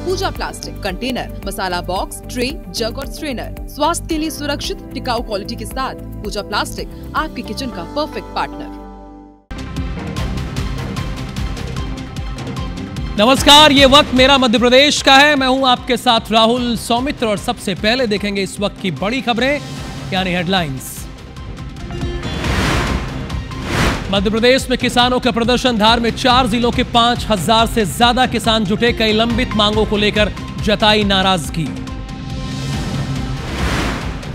पूजा plastic container, मसाला box, tray, जग और strainer. स्वास्थ्य के लिए सुरक्षित टिकाऊ क्वालिटी के साथ पूजा प्लास्टिक आपके किचन का परफेक्ट पार्टनर। नमस्कार, ये वक्त मेरा मध्य प्रदेश का है। मैं हूं आपके साथ राहुल सौमित्र और सबसे पहले देखेंगे इस वक्त की बड़ी खबरें यानी हेडलाइंस। मध्य प्रदेश में किसानों का प्रदर्शन। धार में 4 जिलों के 5000 से ज्यादा किसान जुटे। कई लंबित मांगों को लेकर जताई नाराजगी।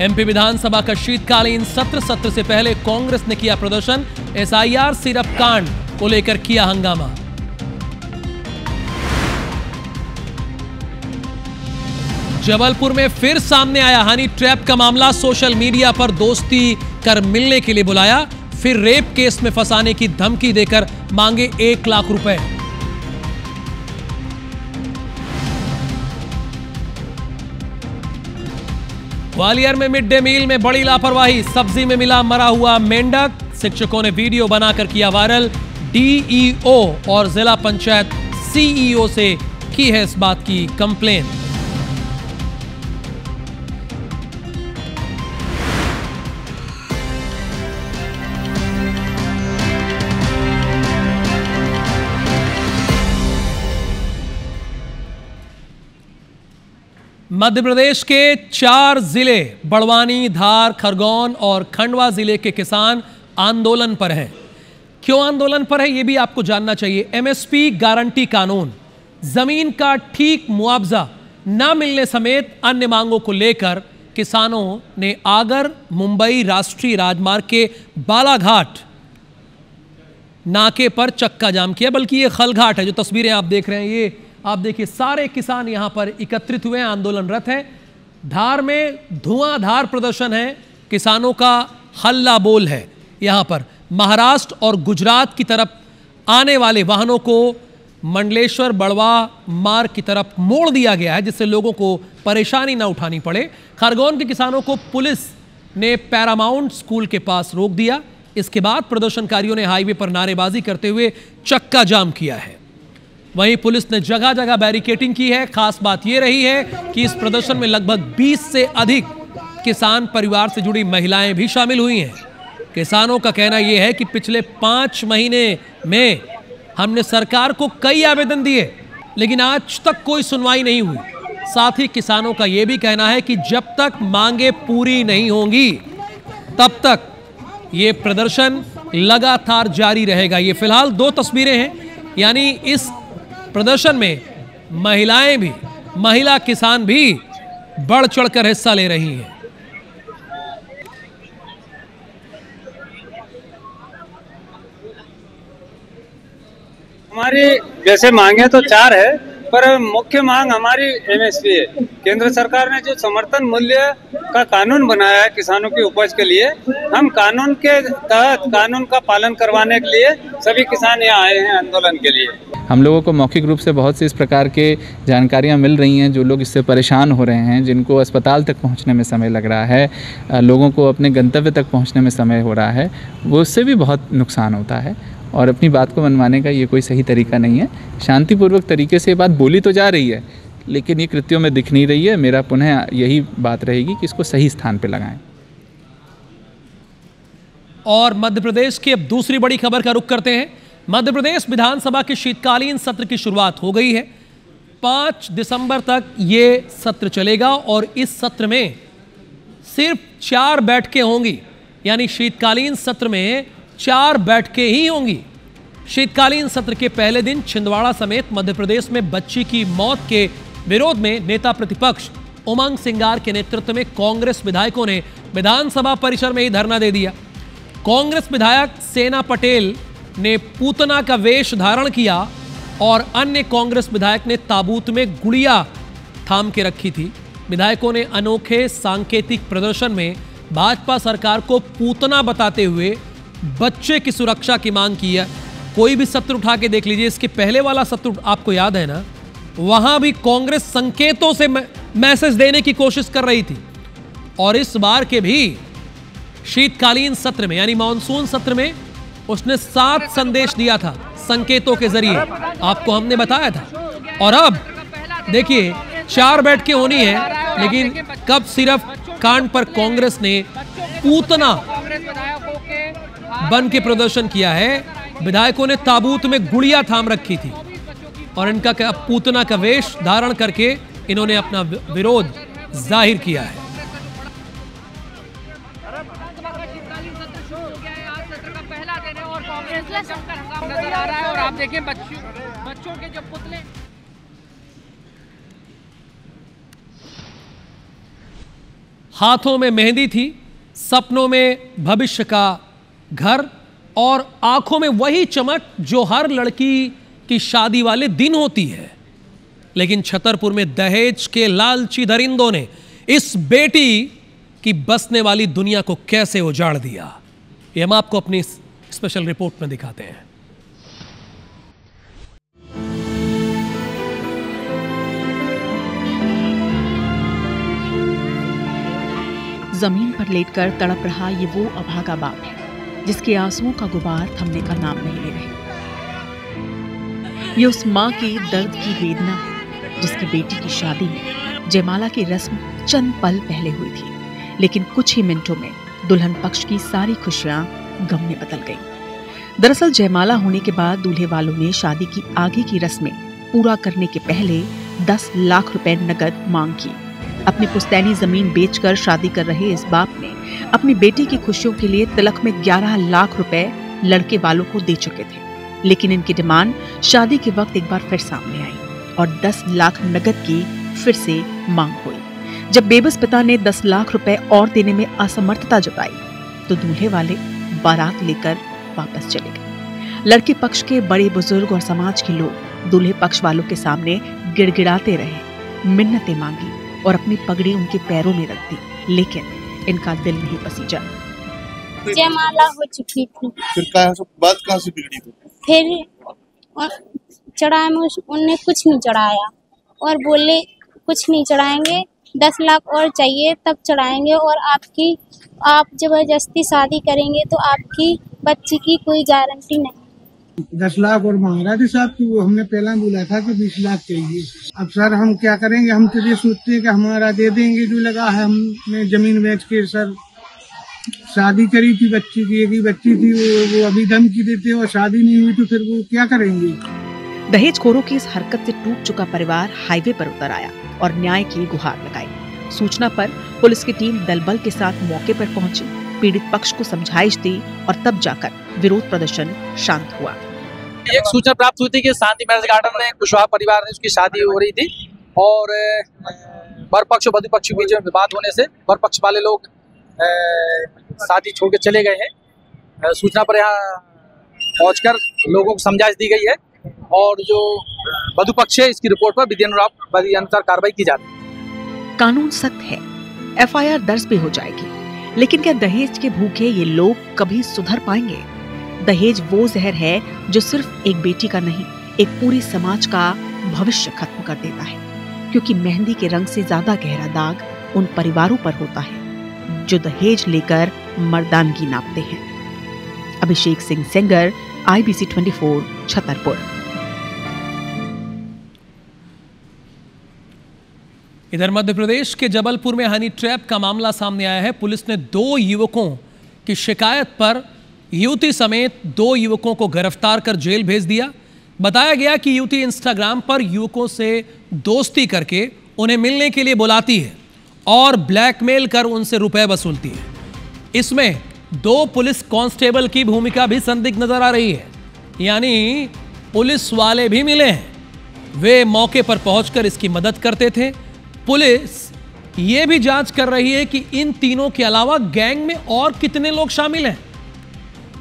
एमपी विधानसभा का शीतकालीन सत्र से पहले कांग्रेस ने किया प्रदर्शन। एसआईआर सिरप कांड को लेकर किया हंगामा। जबलपुर में फिर सामने आया हनी ट्रैप का मामला। सोशल मीडिया पर दोस्ती कर मिलने के लिए बुलाया, फिर रेप केस में फंसाने की धमकी देकर मांगे 1 लाख रुपए। ग्वालियर में मिड डे मील में बड़ी लापरवाही। सब्जी में मिला मरा हुआ मेंढक। शिक्षकों ने वीडियो बनाकर किया वायरल। डीईओ और जिला पंचायत सीईओ से की है इस बात की कंप्लेन। मध्य प्रदेश के 4 जिले बड़वानी, धार, खरगोन और खंडवा जिले के किसान आंदोलन पर हैं। क्यों आंदोलन पर है ये भी आपको जानना चाहिए। एमएसपी गारंटी कानून, जमीन का ठीक मुआवजा न मिलने समेत अन्य मांगों को लेकर किसानों ने आगर मुंबई राष्ट्रीय राजमार्ग के बालाघाट नाके पर चक्का जाम किया। बल्कि ये खलघाट है, जो तस्वीरें आप देख रहे हैं, ये आप देखिए सारे किसान यहां पर एकत्रित हुए हैं, आंदोलनरत हैं। धार में धुआंधार प्रदर्शन है, किसानों का हल्ला बोल है। यहां पर महाराष्ट्र और गुजरात की तरफ आने वाले वाहनों को मंडलेश्वर बड़वा मार्ग की तरफ मोड़ दिया गया है, जिससे लोगों को परेशानी ना उठानी पड़े। खरगोन के किसानों को पुलिस ने पैरामाउंट स्कूल के पास रोक दिया। इसके बाद प्रदर्शनकारियों ने हाईवे पर नारेबाजी करते हुए चक्का जाम किया है। वहीं पुलिस ने जगह जगह बैरिकेडिंग की है। खास बात यह रही है कि इस प्रदर्शन में लगभग 20 से अधिक किसान परिवार से जुड़ी महिलाएं भी शामिल हुई हैं। किसानों का कहना यह है कि पिछले 5 महीने में हमने सरकार को कई आवेदन दिए, लेकिन आज तक कोई सुनवाई नहीं हुई। साथ ही किसानों का यह भी कहना है कि जब तक मांगे पूरी नहीं होंगी तब तक ये प्रदर्शन लगातार जारी रहेगा। ये फिलहाल 2 तस्वीरें हैं, यानी इस प्रदर्शन में महिलाएं भी, महिला किसान भी बढ़ चढ़कर हिस्सा ले रही हैं। हमारी जैसे मांगे तो 4 है, पर मुख्य मांग हमारी एमएसपी है। केंद्र सरकार ने जो समर्थन मूल्य का कानून बनाया है किसानों की उपज के लिए, हम कानून के तहत कानून का पालन करवाने के लिए सभी किसान यहाँ आए हैं आंदोलन के लिए। हम लोगों को मौखिक रूप से बहुत सी इस प्रकार के जानकारियां मिल रही हैं। जो लोग इससे परेशान हो रहे हैं, जिनको अस्पताल तक पहुंचने में समय लग रहा है, लोगों को अपने गंतव्य तक पहुंचने में समय हो रहा है, वो उससे भी बहुत नुकसान होता है। और अपनी बात को मनवाने का ये कोई सही तरीका नहीं है। शांतिपूर्वक तरीके से ये बात बोली तो जा रही है, लेकिन ये कृत्यों में दिख नहीं रही है। मेरा पुनः यही बात रहेगी कि इसको सही स्थान पर लगाएं। और मध्य प्रदेश की अब दूसरी बड़ी खबर का रुख करते हैं। मध्य प्रदेश विधानसभा के शीतकालीन सत्र की शुरुआत हो गई है। 5 दिसंबर तक ये सत्र चलेगा और इस सत्र में सिर्फ 4 बैठकें होंगी, यानी शीतकालीन सत्र में 4 बैठकें ही होंगी। शीतकालीन सत्र के पहले दिन छिंदवाड़ा समेत मध्य प्रदेश में बच्ची की मौत के विरोध में नेता प्रतिपक्ष उमंग सिंगार के नेतृत्व में कांग्रेस विधायकों ने विधानसभा परिसर में ही धरना दे दिया। कांग्रेस विधायक सेना पटेल ने पूतना का वेश धारण किया और अन्य कांग्रेस विधायक ने ताबूत में गुड़िया थाम के रखी थी। विधायकों ने अनोखे सांकेतिक प्रदर्शन में भाजपा सरकार को पूतना बताते हुए बच्चे की सुरक्षा की मांग की है। कोई भी सत्र उठा के देख लीजिए, इसके पहले वाला सत्र आपको याद है ना, वहां भी कांग्रेस संकेतों से मैसेज देने की कोशिश कर रही थी। और इस बार के भी शीतकालीन सत्र में यानी मानसून सत्र में उसने 7 संदेश दिया था संकेतों के जरिए, आपको हमने बताया था। और अब देखिए 4 बैठकें होनी है, लेकिन कब सिर्फ कांड पर कांग्रेस ने पूतना बन के प्रदर्शन किया है। विधायकों ने ताबूत में गुड़िया थाम रखी थी और इनका पूतना का वेश धारण करके इन्होंने अपना विरोध जाहिर किया है। नजर आ रहा है और आप देखें बच्चों के जो पुतले, हाथों में मेहंदी थी, सपनों में भविष्य का घर और आंखों में वही चमक जो हर लड़की की शादी वाले दिन होती है। लेकिन छतरपुर में दहेज के लालची दरिंदों ने इस बेटी की बसने वाली दुनिया को कैसे उजाड़ दिया, ये हम आपको अपनी स्पेशल रिपोर्ट में दिखाते हैं। जमीन पर लेटकर तड़प रहा ये वो अभागा बाप है जिसके आंसुओं का गुबार थमने का नाम नहीं ले रहे। ये उस माँ की दर्द की वेदना है जिसकी बेटी की शादी में जयमाला की रस्म चंद पल पहले हुई थी, लेकिन कुछ ही मिनटों में दुल्हन पक्ष की सारी खुशियां गम में बदल गईं। दरअसल जयमाला होने के बाद दूल्हे वालों ने शादी की आगे की रस्में पूरा करने के पहले 10 लाख रुपए नकद मांग की। अपनी पुश्तैनी जमीन बेचकर शादी कर रहे इस बाप ने अपनी बेटी की खुशियों के लिए तिलक में 11 लाख रुपए लड़के वालों को दे चुके थे, लेकिन इनकी डिमांड शादी के वक्त एक बार फिर सामने आई और 10 लाख नकद की फिर से मांग हुई। जब बेबस पिता ने 10 लाख रुपए और देने में असमर्थता जताई तो दूल्हे वाले बारात लेकर वापस चले गए। लड़के पक्ष के बड़े बुजुर्ग और समाज के लोग दूल्हे पक्ष वालों के सामने गिड़गिड़ाते रहे, मिन्नतें मांगी और अपनी पगड़ी उनके पैरों में रख दी, लेकिन इनका दिल नहीं पसीजा। जयमाला हो चुकी थी, फिर बात कहाँ से बिगड़ी? फिर चढ़ाए में उनने कुछ नहीं चढ़ाया और बोले कुछ नहीं चढ़ाएंगे, 10 लाख और चाहिए तब चढ़ाएंगे और आप जबरदस्ती शादी करेंगे तो आपकी बच्ची की कोई गारंटी नहीं। 10 लाख और मांग रहा था साहब कि वो हमने पहला बोला था कि 20 लाख चाहिए। अब सर हम क्या करेंगे, हम तो ये सोचते हैं कि हमारा दे देंगे जो लगा है। हमने जमीन बेच के सर शादी करी थी, बच्ची की एक ही बच्ची थी, वो अभी धमकी देते और शादी नहीं हुई तो फिर वो क्या करेंगे। दहेजखोरों की इस हरकत से टूट चुका परिवार हाईवे पर उतर आया और न्याय की गुहार लगाई। सूचना पर पुलिस की टीम दलबल के साथ मौके पर पहुंची, पीड़ित पक्ष को समझाइश दी और तब जाकर विरोध प्रदर्शन शांत हुआ। एक सूचना प्राप्त हुई थी कि शांति मैरिज गार्डन में कुशवाहा परिवार ने उसकी शादी हो रही थी और वर पक्ष और वधु पक्ष के बीच में विवाद होने से वर पक्ष वाले लोग शादी छोड़ के चले गए हैं। सूचना पर यहाँ पहुंचकर लोगों को समझाइश दी गई है और जो वधु पक्ष है इसकी रिपोर्ट पर विधि अनुसार कार्रवाई की जाती है। कानून सख्त है, FIR दर्ज भी हो जाएगी, लेकिन क्या दहेज के भूखे ये लोग कभी सुधर पाएंगे? दहेज वो जहर है जो सिर्फ एक बेटी का नहीं, एक पूरे समाज का भविष्य खत्म कर देता है, क्योंकि मेहंदी के रंग से ज्यादा गहरा दाग उन परिवारों पर होता है जो दहेज लेकर मर्दानगी नापते हैं। अभिषेक सिंह सेंगर, IBC 24, छतरपुर। इधर मध्य प्रदेश के जबलपुर में हनी ट्रैप का मामला सामने आया है। पुलिस ने 2 युवकों की शिकायत पर युवती समेत 2 युवकों को गिरफ्तार कर जेल भेज दिया। बताया गया कि युवती इंस्टाग्राम पर युवकों से दोस्ती करके उन्हें मिलने के लिए बुलाती है और ब्लैकमेल कर उनसे रुपए वसूलती है। इसमें 2 पुलिस कांस्टेबल की भूमिका भी संदिग्ध नजर आ रही है, यानी पुलिस वाले भी मिले हैं। वे मौके पर पहुंचकर इसकी मदद करते थे। पुलिस ये भी जांच कर रही है कि इन तीनों के अलावा गैंग में और कितने लोग शामिल हैं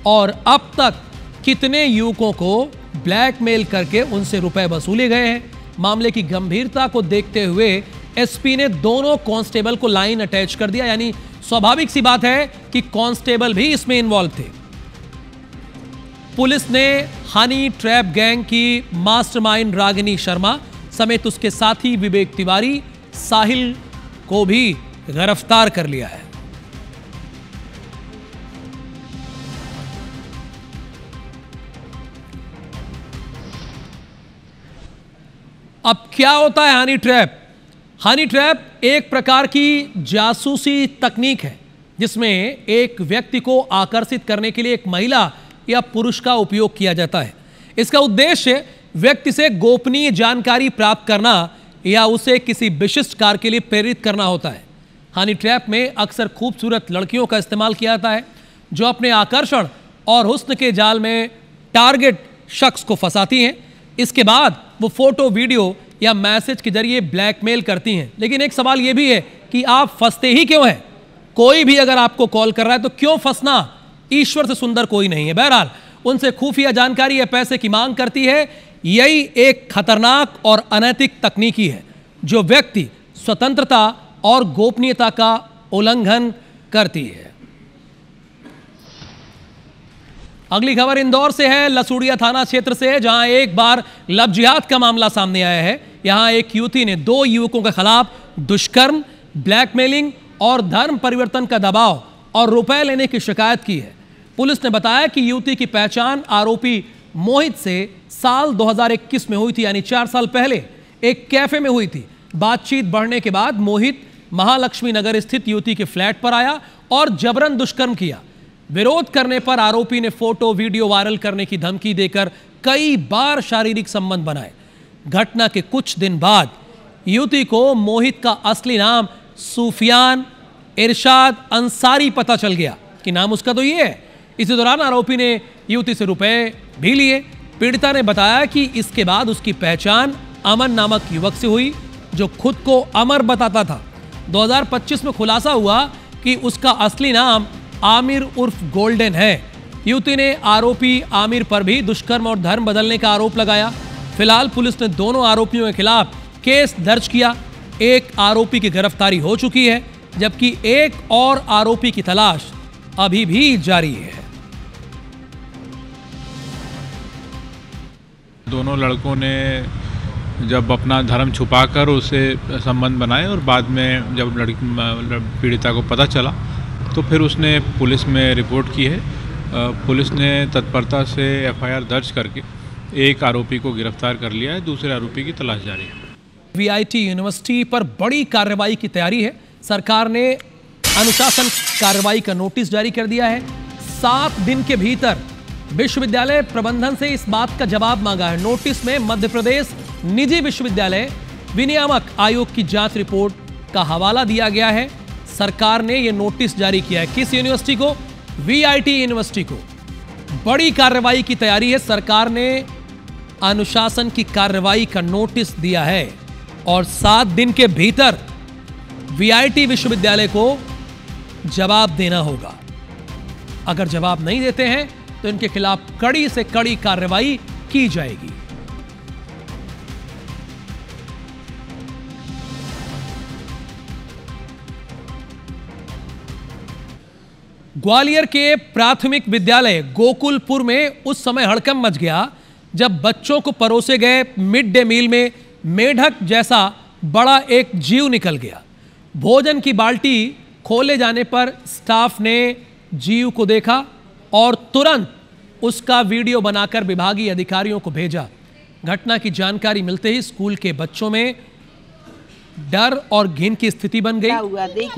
और अब तक कितने युवकों को ब्लैकमेल करके उनसे रुपए वसूले गए हैं। मामले की गंभीरता को देखते हुए एसपी ने दोनों कांस्टेबल को लाइन अटैच कर दिया, यानी स्वाभाविक सी बात है कि कांस्टेबल भी इसमें इन्वॉल्व थे। पुलिस ने हनी ट्रैप गैंग की मास्टरमाइंड रागिनी शर्मा समेत उसके साथी विवेक तिवारी, साहिल को भी गिरफ्तार कर लिया है। अब क्या होता है हनी ट्रैप? हनी ट्रैप एक प्रकार की जासूसी तकनीक है जिसमें एक व्यक्ति को आकर्षित करने के लिए एक महिला या पुरुष का उपयोग किया जाता है। इसका उद्देश्य व्यक्ति से गोपनीय जानकारी प्राप्त करना या उसे किसी विशिष्ट कार्य के लिए प्रेरित करना होता है। हनी ट्रैप में अक्सर खूबसूरत लड़कियों का इस्तेमाल किया जाता है जो अपने आकर्षण और हुस्न के जाल में टारगेट शख्स को फंसाती हैं। इसके बाद वो फोटो, वीडियो या मैसेज के जरिए ब्लैकमेल करती हैं। लेकिन एक सवाल ये भी है कि आप फंसते ही क्यों हैं? कोई भी अगर आपको कॉल कर रहा है तो क्यों फंसना? ईश्वर से सुंदर कोई नहीं है। बहरहाल उनसे खुफिया जानकारी या पैसे की मांग करती है। यही एक खतरनाक और अनैतिक तकनीकी है जो व्यक्ति स्वतंत्रता और गोपनीयता का उल्लंघन करती है। अगली खबर इंदौर से है, लसूड़िया थाना क्षेत्र से, जहां एक बार लव जिहाद का मामला सामने आया है। यहां एक युवती ने 2 युवकों के खिलाफ दुष्कर्म, ब्लैकमेलिंग और धर्म परिवर्तन का दबाव और रुपए लेने की शिकायत की है। पुलिस ने बताया कि युवती की पहचान आरोपी मोहित से साल 2021 में हुई थी, यानी 4 साल पहले एक कैफे में हुई थी। बातचीत बढ़ने के बाद मोहित महालक्ष्मी नगर स्थित युवती के फ्लैट पर आया और जबरन दुष्कर्म किया। विरोध करने पर आरोपी ने फोटो, वीडियो वायरल करने की धमकी देकर कई बार शारीरिक संबंध बनाए। घटना के कुछ दिन बाद युवती को मोहित का असली नाम सुफियान इरशाद अंसारी पता चल गया कि नाम उसका तो ये है। इसी दौरान आरोपी ने युवती से रुपए भी लिए। पीड़िता ने बताया कि इसके बाद उसकी पहचान अमन नामक युवक से हुई जो खुद को अमर बताता था। 2025 में खुलासा हुआ कि उसका असली नाम आमिर उर्फ गोल्डन है। युवती ने आरोपी आमिर पर भी दुष्कर्म और धर्म बदलने का आरोप लगाया। फिलहाल पुलिस ने दोनों आरोपियों के खिलाफ केस दर्ज किया। एक आरोपी की गिरफ्तारी हो चुकी है जबकि एक और आरोपी की तलाश अभी भी जारी है। दोनों लड़कों ने जब अपना धर्म छुपाकर उसे संबंध बनाए और बाद में जब पीड़िता को पता चला तो फिर उसने पुलिस में रिपोर्ट की है। पुलिस ने तत्परता से एफआईआर दर्ज करके एक आरोपी को गिरफ्तार कर लिया है, दूसरे आरोपी की तलाश जारी है। वीआईटी यूनिवर्सिटी पर बड़ी कार्रवाई की तैयारी है। सरकार ने अनुशासन कार्रवाई का नोटिस जारी कर दिया है। 7 दिन के भीतर विश्वविद्यालय प्रबंधन से इस बात का जवाब मांगा है। नोटिस में मध्य प्रदेश निजी विश्वविद्यालय विनियामक आयोग की जांच रिपोर्ट का हवाला दिया गया है। सरकार ने यह नोटिस जारी किया है। किस यूनिवर्सिटी को? वीआईटी यूनिवर्सिटी को। बड़ी कार्रवाई की तैयारी है। सरकार ने अनुशासन की कार्रवाई का नोटिस दिया है और 7 दिन के भीतर वीआईटी विश्वविद्यालय को जवाब देना होगा। अगर जवाब नहीं देते हैं तो इनके खिलाफ कड़ी से कड़ी कार्रवाई की जाएगी। ग्वालियर के प्राथमिक विद्यालय गोकुलपुर में उस समय हड़कंप मच गया जब बच्चों को परोसे गए मिड डे मील में मेढक जैसा बड़ा एक जीव निकल गया। भोजन की बाल्टी खोले जाने पर स्टाफ ने जीव को देखा और तुरंत उसका वीडियो बनाकर विभागीय अधिकारियों को भेजा। घटना की जानकारी मिलते ही स्कूल के बच्चों में डर और घिन की स्थिति बन गई।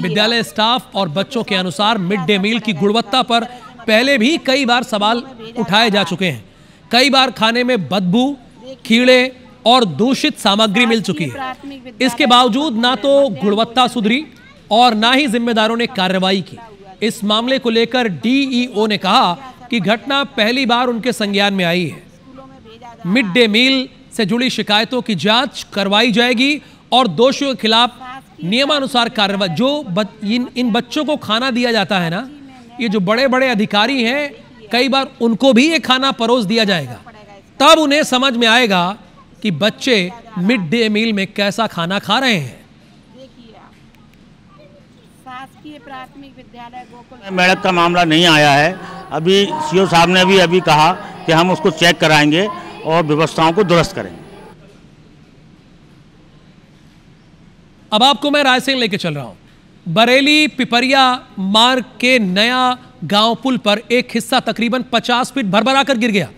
विद्यालय स्टाफ और बच्चों के अनुसार मिड डे मील की गुणवत्ता पर पहले भी कई बार सवाल उठाए जा चुके हैं। कई बार खाने में बदबू, कीड़े और दूषित सामग्री मिल चुकी है। इसके बावजूद ना तो गुणवत्ता सुधरी और ना ही जिम्मेदारों ने कार्रवाई की। इस मामले को लेकर डीईओ ने कहा कि घटना पहली बार उनके संज्ञान में आई है। मिड डे मील से जुड़ी शिकायतों की जांच करवाई जाएगी और दोषियों के खिलाफ नियमानुसार कार्रवाई। जो इन बच्चों को खाना दिया जाता है ना, ये जो बड़े बड़े अधिकारी हैं, कई बार उनको भी ये खाना परोस दिया जाएगा, तब उन्हें समझ में आएगा कि बच्चे मिड डे मील में कैसा खाना खा रहे हैं। मेढक का मामला नहीं आया है। अभी सीओ साहब ने अभी कहा कि हम उसको चेक कराएंगे और व्यवस्थाओं को दुरुस्त करेंगे। अब आपको मैं रायसेन लेके चल रहा हूं। बरेली पिपरिया मार्ग के नया गांव पुल पर एक हिस्सा तकरीबन 50 फीट भरभरा कर गिर गया।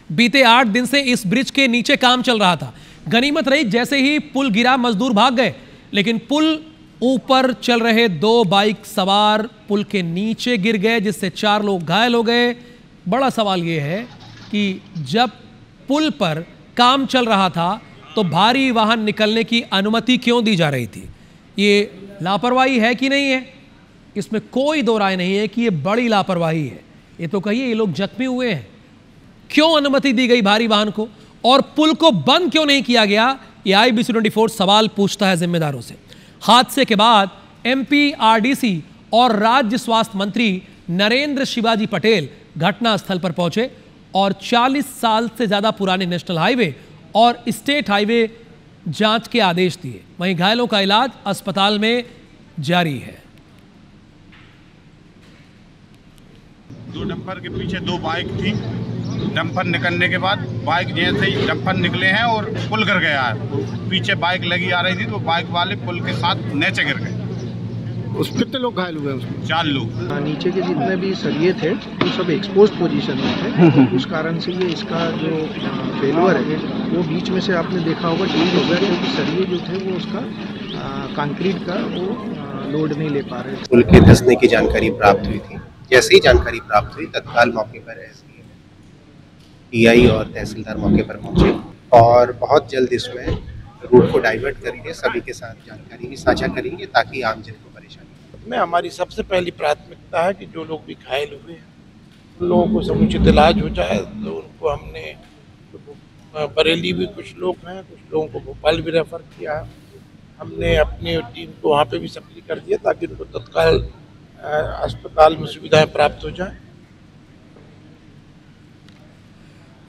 बीते 8 दिन से इस ब्रिज के नीचे काम चल रहा था। गनीमत रही, जैसे ही पुल गिरा मजदूर भाग गए, लेकिन पुल ऊपर चल रहे 2 बाइक सवार पुल के नीचे गिर गए, जिससे 4 लोग घायल हो गए। बड़ा सवाल यह है कि जब पुल पर काम चल रहा था तो भारी वाहन निकलने की अनुमति क्यों दी जा रही थी? ये लापरवाही है कि नहीं है? इसमें कोई दो राय नहीं है कि ये बड़ी लापरवाही है। ये तो कहिए, ये लोग जख्मी हुए हैं, क्यों अनुमति दी गई भारी वाहन को, और पुल को बंद क्यों नहीं किया गया? ये IBC 24 सवाल पूछता है जिम्मेदारों से। हादसे के बाद MP RDC और राज्य स्वास्थ्य मंत्री नरेंद्र शिवाजी पटेल घटनास्थल पर पहुंचे और 40 साल से ज्यादा पुराने नेशनल हाईवे और स्टेट हाईवे जांच के आदेश दिए। वहीं घायलों का इलाज अस्पताल में जारी है। 2 डंपर के पीछे 2 बाइक थी। डंपर निकलने के बाद बाइक जैसे ही डंपर निकले हैं और पुल गिर गया है। पीछे बाइक लगी आ रही थी तो बाइक वाले पुल के साथ नीचे गिर गए। उस कितने लोग घायल हुए उसमें? 4 लोग। नीचे के जितने भी सरिये थे वो सब एक्सपोज पोजीशन में थे, उस कारण से ये इसका जो फेलुअर है वो बीच में से आपने देखा होगा डील हो गया, क्योंकि सरिये जो थे वो उसका कंक्रीट का वो लोड नहीं ले पा रहे थे। पुल के धंसने की जानकारी प्राप्त हुई थी। जैसे ही जानकारी प्राप्त हुई तत्काल मौके पर PI और तहसीलदार मौके पर पहुंचे और बहुत जल्द इसमें रूट को डाइवर्ट करके सभी के साथ जानकारी भी साझा करेंगे ताकि आमजन को परेशानी में हमारी सबसे पहली प्राथमिकता है कि जो लोग भी घायल हुए हैं उन लोगों को समुचित इलाज हो जाए। तो उनको हमने बरेली भी कुछ लोग हैं, कुछ लोगों को भोपाल भी रेफर किया है। हमने अपनी टीम को वहाँ पे भी सक्रिय कर दिया ताकि उनको तत्काल अस्पताल में सुविधाएं प्राप्त हो जाए।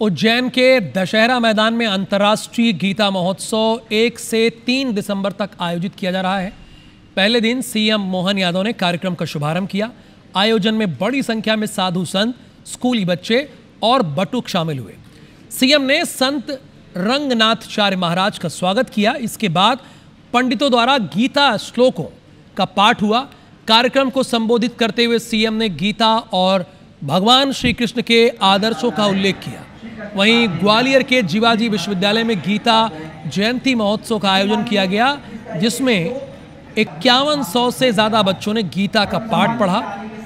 उज्जैन के दशहरा मैदान में अंतर्राष्ट्रीय गीता महोत्सव 1 से 3 दिसंबर तक आयोजित किया जा रहा है। पहले दिन CM मोहन यादव ने कार्यक्रम का शुभारंभ किया। आयोजन में बड़ी संख्या में साधु संत, स्कूली बच्चे और बटुक शामिल हुए। CM ने संत रंगनाथचार्य महाराज का स्वागत किया। इसके बाद पंडितों द्वारा गीता श्लोकों का पाठ हुआ। कार्यक्रम को संबोधित करते हुए CM ने गीता और भगवान श्री कृष्ण के आदर्शों का उल्लेख किया। वहीं ग्वालियर के जीवाजी विश्वविद्यालय में गीता जयंती महोत्सव का आयोजन किया गया, जिसमें 5100 से ज्यादा बच्चों ने गीता का पाठ पढ़ा।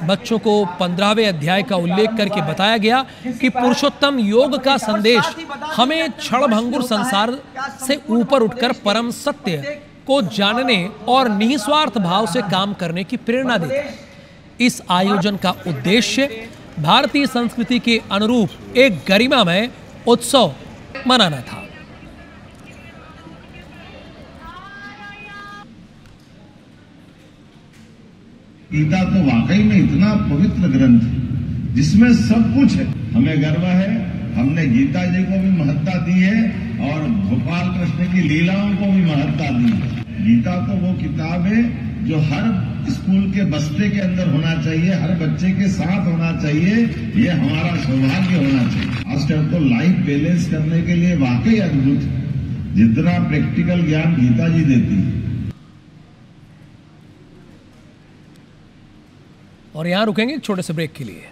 बच्चों को 15वें अध्याय का उल्लेख करके बताया गया कि पुरुषोत्तम योग का संदेश हमें क्षणभंगुर संसार से ऊपर उठकर परम सत्य को जानने और निस्वार्थ भाव से काम करने की प्रेरणा देता है। इस आयोजन का उद्देश्य भारतीय संस्कृति के अनुरूप एक गरिमामय उत्सव मनाना था। गीता तो वाकई में इतना पवित्र ग्रंथ है जिसमें सब कुछ है। हमें गर्व है, हमने गीता जी को भी महत्ता दी है और गोपाल कृष्ण की लीलाओं को भी महत्ता दी है। गीता तो वो किताब है जो हर स्कूल के बस्ते के अंदर होना चाहिए, हर बच्चे के साथ होना चाहिए। ये हमारा सौभाग्य होना चाहिए। आज टाइम को लाइफ बैलेंस करने के लिए वाकई अद्भुत जितना प्रैक्टिकल ज्ञान गीता जी देती है। और यहाँ रुकेंगे एक छोटे से ब्रेक के लिए।